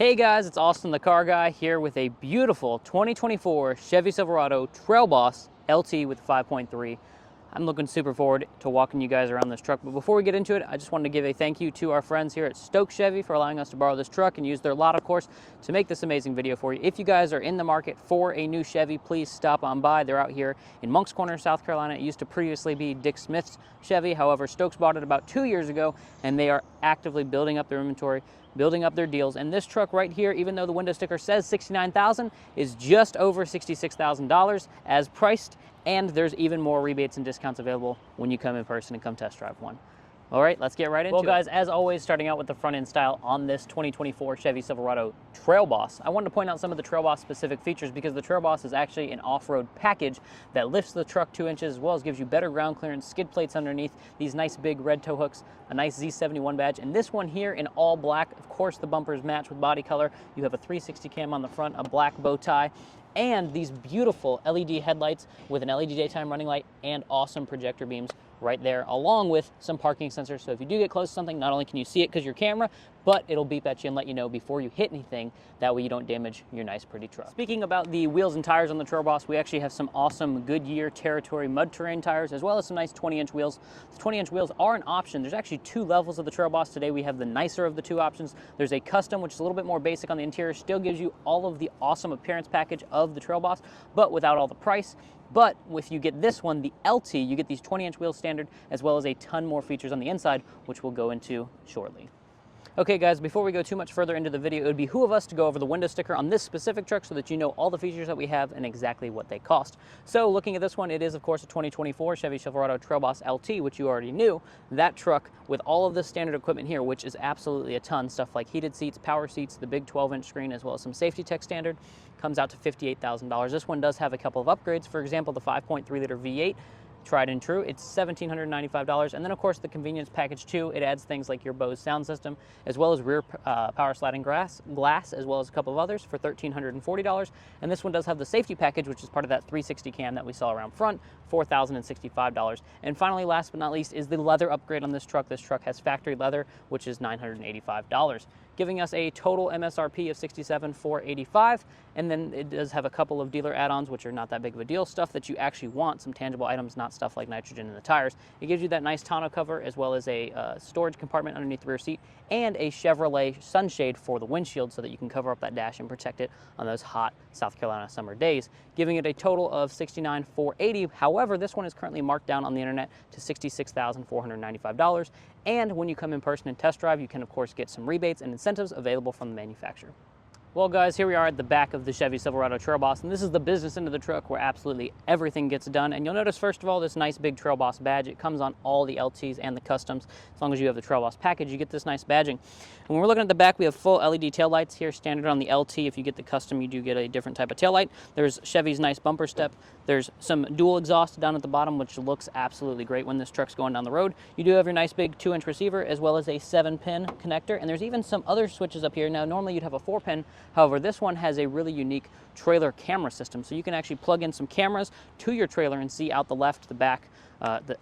Hey guys, it's Austin the Car Guy here with a beautiful 2024 Chevy Silverado TrailBoss LT with 5.3. I'm looking super forward to walking you guys around this truck, but before we get into it, I just wanted to give a thank you to our friends here at Stokes Chevy for allowing us to borrow this truck and use their lot, of course, to make this amazing video for you. If you guys are in the market for a new Chevy, please stop on by. They're out here in Moncks Corner, South Carolina. It used to previously be Dick Smith's Chevy. However, Stokes bought it about 2 years ago, and they are actively building up their inventory, building up their deals. And this truck right here, even though the window sticker says $69,000, is just over $66,000 as priced, and there's even more rebates and discounts available when you come in person and come test drive one. All right, let's get right into it. Well, guys, as always, starting out with the front end style on this 2024 Chevy Silverado TrailBoss. I wanted to point out some of the TrailBoss specific features because the TrailBoss is actually an off-road package that lifts the truck 2 inches, as well as gives you better ground clearance, skid plates underneath, these nice big red tow hooks, a nice Z71 badge, and this one here in all black. Of course, the bumpers match with body color. You have a 360 cam on the front, a black bow tie, and these beautiful LED headlights with an LED daytime running light and awesome projector beams right there, along with some parking sensors. So if you do get close to something, not only can you see it because your camera, but it'll beep at you and let you know before you hit anything. That way you don't damage your nice, pretty truck. Speaking about the wheels and tires on the TrailBoss, we actually have some awesome Goodyear Territory mud terrain tires, as well as some nice 20-inch wheels. The 20-inch wheels are an option. There's actually 2 levels of the TrailBoss. Today we have the nicer of the 2 options. There's a custom, which is a little bit more basic on the interior, still gives you all of the awesome appearance package of the TrailBoss, but without all the price. But if you get this one, the LT, you get these 20-inch wheels standard, as well as a ton more features on the inside, which we'll go into shortly. Okay guys, before we go too much further into the video, it would behoove us to go over the window sticker on this specific truck so that you know all the features that we have and exactly what they cost. So looking at this one, it is of course a 2024 Chevy Silverado TrailBoss LT, which you already knew. That truck with all of the standard equipment here, which is absolutely a ton, stuff like heated seats, power seats, the big 12-inch screen, as well as some safety tech standard, comes out to $58,000. This one does have a couple of upgrades. For example, the 5.3-liter V8, tried and true, it's $1,795, and then of course the convenience package too. It adds things like your Bose sound system, as well as rear power sliding glass, as well as a couple of others for $1,340. And this one does have the safety package, which is part of that 360 cam that we saw around front, $4,065. And finally, last but not least, is the leather upgrade on this truck. This truck has factory leather, which is $985, giving us a total MSRP of $67,485. And then it does have a couple of dealer add-ons, which are not that big of a deal, stuff that you actually want, some tangible items, not stuff like nitrogen in the tires. It gives you that nice tonneau cover, as well as a storage compartment underneath the rear seat, and a Chevrolet sunshade for the windshield so that you can cover up that dash and protect it on those hot South Carolina summer days, giving it a total of $69,480. However, this one is currently marked down on the internet to $66,495. And when you come in person and test drive, you can of course get some rebates and incentives available from the manufacturer. Well guys, here we are at the back of the Chevy Silverado TrailBoss, and this is the business end of the truck where absolutely everything gets done. And you'll notice first of all this nice big TrailBoss badge. It comes on all the LTs and the customs. As long as you have the TrailBoss package, you get this nice badging. And when we're looking at the back, we have full LED taillights here, standard on the LT. If you get the custom, you do get a different type of taillight. There's Chevy's nice bumper step. There's some dual exhaust down at the bottom, which looks absolutely great when this truck's going down the road. You do have your nice big 2-inch receiver, as well as a 7-pin connector. And there's even some other switches up here. Now, normally you'd have a 4-pin. However, this one has a really unique trailer camera system. So you can actually plug in some cameras to your trailer and see out the left, the back,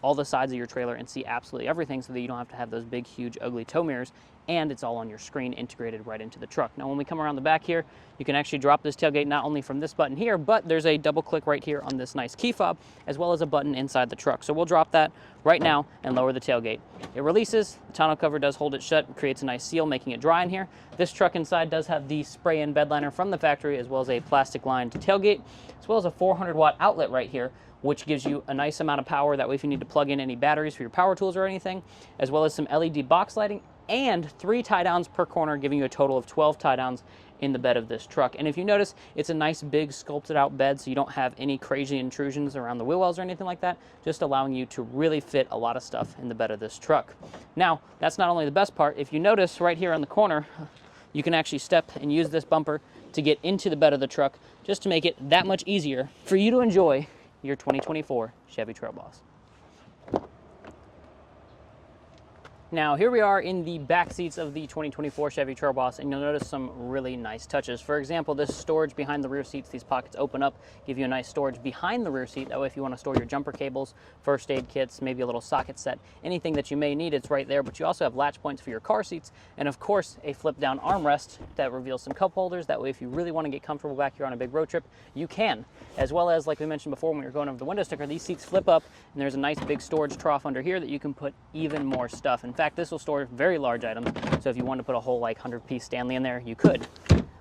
all the sides of your trailer, and see absolutely everything so that you don't have to have those big, huge, ugly tow mirrors. And it's all on your screen integrated right into the truck. Now, when we come around the back here, you can actually drop this tailgate not only from this button here, but there's a double click right here on this nice key fob, as well as a button inside the truck. So we'll drop that right now and lower the tailgate. It releases, the tonneau cover does hold it shut, and creates a nice seal, making it dry in here. This truck inside does have the spray-in bed liner from the factory, as well as a plastic lined tailgate, as well as a 400-watt outlet right here, which gives you a nice amount of power. That way if you need to plug in any batteries for your power tools or anything, as well as some LED box lighting, and 3 tie downs per corner, giving you a total of 12 tie downs in the bed of this truck. And if you notice, it's a nice big sculpted out bed, so you don't have any crazy intrusions around the wheel wells or anything like that, just allowing you to really fit a lot of stuff in the bed of this truck. Now, that's not only the best part. If you notice right here on the corner, you can actually step and use this bumper to get into the bed of the truck, just to make it that much easier for you to enjoy your 2024 Chevy TrailBoss. Now here we are in the back seats of the 2024 Chevy TrailBoss, and you'll notice some really nice touches. For example, this storage behind the rear seats, these pockets open up, give you a nice storage behind the rear seat. That way if you want to store your jumper cables, first aid kits, maybe a little socket set, anything that you may need, it's right there. But you also have latch points for your car seats, and of course a flip down armrest that reveals some cup holders. That way if you really want to get comfortable back here on a big road trip, you can. As well as, like we mentioned before when we were going over the window sticker, these seats flip up and there's a nice big storage trough under here that you can put even more stuff. In fact, this will store very large items, so if you wanted to put a whole like 100-piece Stanley in there, you could.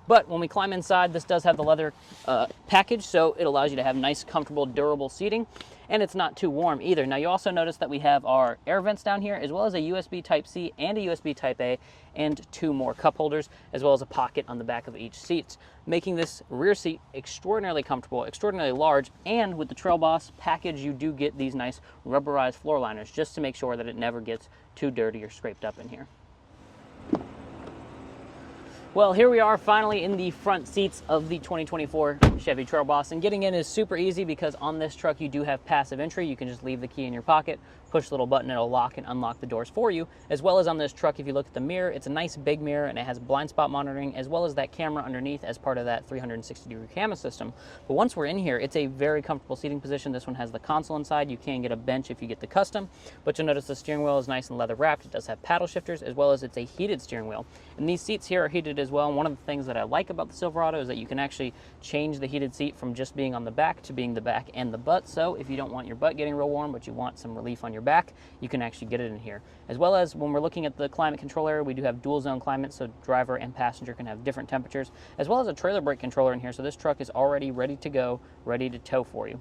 But when we climb inside, this does have the leather package, so it allows you to have nice, comfortable, durable seating, and it's not too warm either. Now you also notice that we have our air vents down here, as well as a USB Type-C and a USB Type-A, and 2 more cup holders, as well as a pocket on the back of each seat, making this rear seat extraordinarily comfortable, extraordinarily large. And with the TrailBoss package, you do get these nice rubberized floor liners just to make sure that it never gets too dirty or scraped up in here. Well, here we are finally in the front seats of the 2024 Chevy TrailBoss, and getting in is super easy because on this truck you do have passive entry. You can just leave the key in your pocket, push the little button, it'll lock and unlock the doors for you. As well as on this truck, if you look at the mirror, it's a nice big mirror and it has blind spot monitoring, as well as that camera underneath as part of that 360-degree camera system. But once we're in here, it's a very comfortable seating position. This one has the console inside. You can get a bench if you get the custom, but you'll notice the steering wheel is nice and leather wrapped. It does have paddle shifters, as well as it's a heated steering wheel. And these seats here are heated as well. And one of the things that I like about the Silverado is that you can actually change the heated seat from just being on the back to being the back and the butt. So if you don't want your butt getting real warm, but you want some relief on your back, you can actually get it in here. As well as when we're looking at the climate control area, we do have dual zone climate, so driver and passenger can have different temperatures, as well as a trailer brake controller in here. So this truck is already ready to go, ready to tow for you.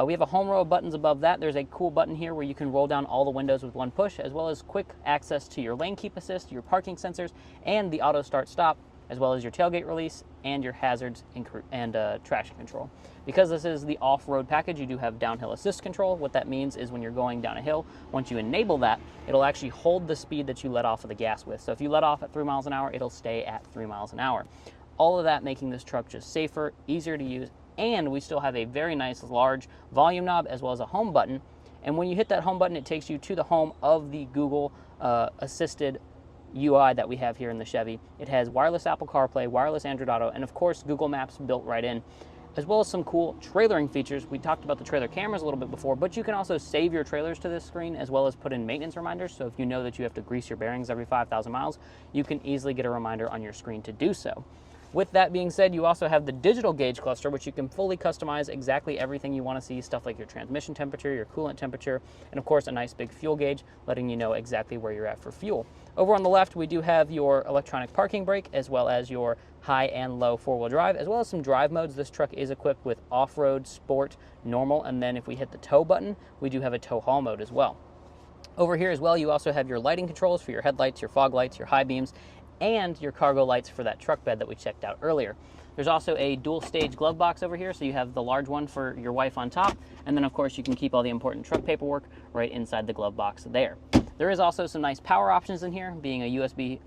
We have a home row of buttons above that. There's a cool button here where you can roll down all the windows with one push, as well as quick access to your lane keep assist, your parking sensors, and the auto start stop, as well as your tailgate release and your hazards and traction control. Because this is the off-road package, you do have downhill assist control. What that means is when you're going down a hill, once you enable that, it'll actually hold the speed that you let off of the gas with. So if you let off at 3 miles an hour, it'll stay at 3 miles an hour. All of that making this truck just safer, easier to use, and we still have a very nice large volume knob as well as a home button. And when you hit that home button, it takes you to the home of the Google assisted UI that we have here in the Chevy. It has wireless Apple CarPlay, wireless Android Auto, and of course Google Maps built right in, as well as some cool trailering features. We talked about the trailer cameras a little bit before, but you can also save your trailers to this screen, as well as put in maintenance reminders. So if you know that you have to grease your bearings every 5,000 miles, you can easily get a reminder on your screen to do so. With that being said, you also have the digital gauge cluster, which you can fully customize exactly everything you want to see, stuff like your transmission temperature, your coolant temperature, and of course a nice big fuel gauge, letting you know exactly where you're at for fuel. Over on the left, we do have your electronic parking brake, as well as your high and low four-wheel drive, as well as some drive modes. This truck is equipped with off-road, sport, normal, and then if we hit the tow button, we do have a tow haul mode as well. Over here as well, you also have your lighting controls for your headlights, your fog lights, your high beams, and your cargo lights for that truck bed that we checked out earlier. There's also a dual stage glove box over here, so you have the large one for your wife on top, and then of course you can keep all the important truck paperwork right inside the glove box there. There is also some nice power options in here, being a USB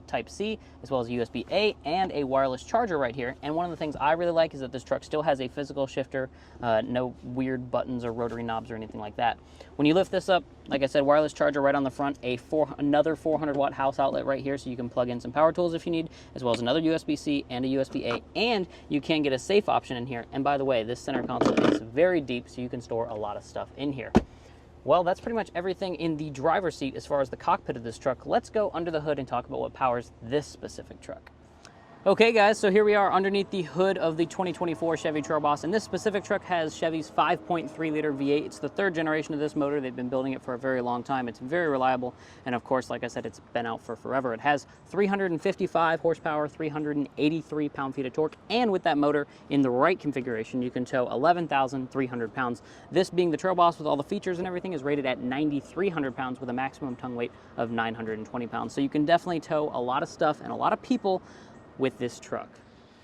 Type-C, as well as a USB-A, and a wireless charger right here. And one of the things I really like is that this truck still has a physical shifter, no weird buttons or rotary knobs or anything like that. When you lift this up, like I said, wireless charger right on the front, another 400-watt house outlet right here, so you can plug in some power tools if you need, as well as another USB-C and a USB-A, and you can get a safe option in here. And by the way, this center console is very deep, so you can store a lot of stuff in here. Well, that's pretty much everything in the driver's seat as far as the cockpit of this truck. Let's go under the hood and talk about what powers this specific truck. Okay guys, so here we are underneath the hood of the 2024 Chevy TrailBoss, and this specific truck has Chevy's 5.3-liter V8. It's the 3rd generation of this motor. They've been building it for a very long time. It's very reliable, and of course, like I said, it's been out for forever. It has 355 horsepower, 383 pound-feet of torque, and with that motor in the right configuration, you can tow 11,300 pounds. This being the TrailBoss with all the features and everything is rated at 9,300 pounds with a maximum tongue weight of 920 pounds. So you can definitely tow a lot of stuff and a lot of people with this truck.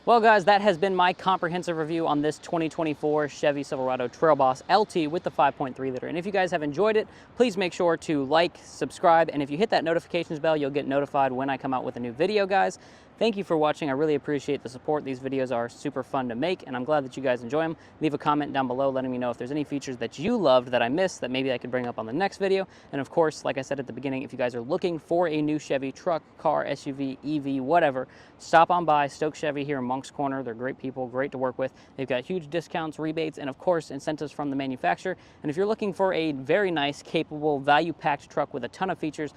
Well guys, that has been my comprehensive review on this 2024 Chevy Silverado TrailBoss LT with the 5.3 liter. And if you guys have enjoyed it, please make sure to like, subscribe, and if you hit that notifications bell, you'll get notified when I come out with a new video, guys. Thank you for watching. I really appreciate the support. These videos are super fun to make, and I'm glad that you guys enjoy them. Leave a comment down below letting me know if there's any features that you loved that I missed that maybe I could bring up on the next video. And of course, like I said at the beginning, if you guys are looking for a new Chevy truck, car, SUV, EV, whatever, stop on by Stokes Chevy here in Moncks Corner. They're great people, great to work with. They've got huge discounts, rebates, and of course, incentives from the manufacturer. And if you're looking for a very nice, capable, value-packed truck with a ton of features,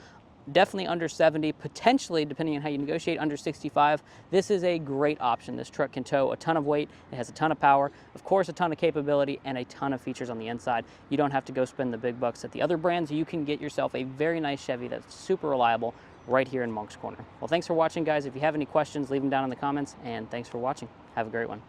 definitely under 70, potentially, depending on how you negotiate, under 65. This is a great option. This truck can tow a ton of weight. It has a ton of power, of course, a ton of capability, and a ton of features on the inside. You don't have to go spend the big bucks at the other brands. You can get yourself a very nice Chevy that's super reliable right here in Moncks Corner. Well, thanks for watching, guys. If you have any questions, leave them down in the comments, and thanks for watching. Have a great one.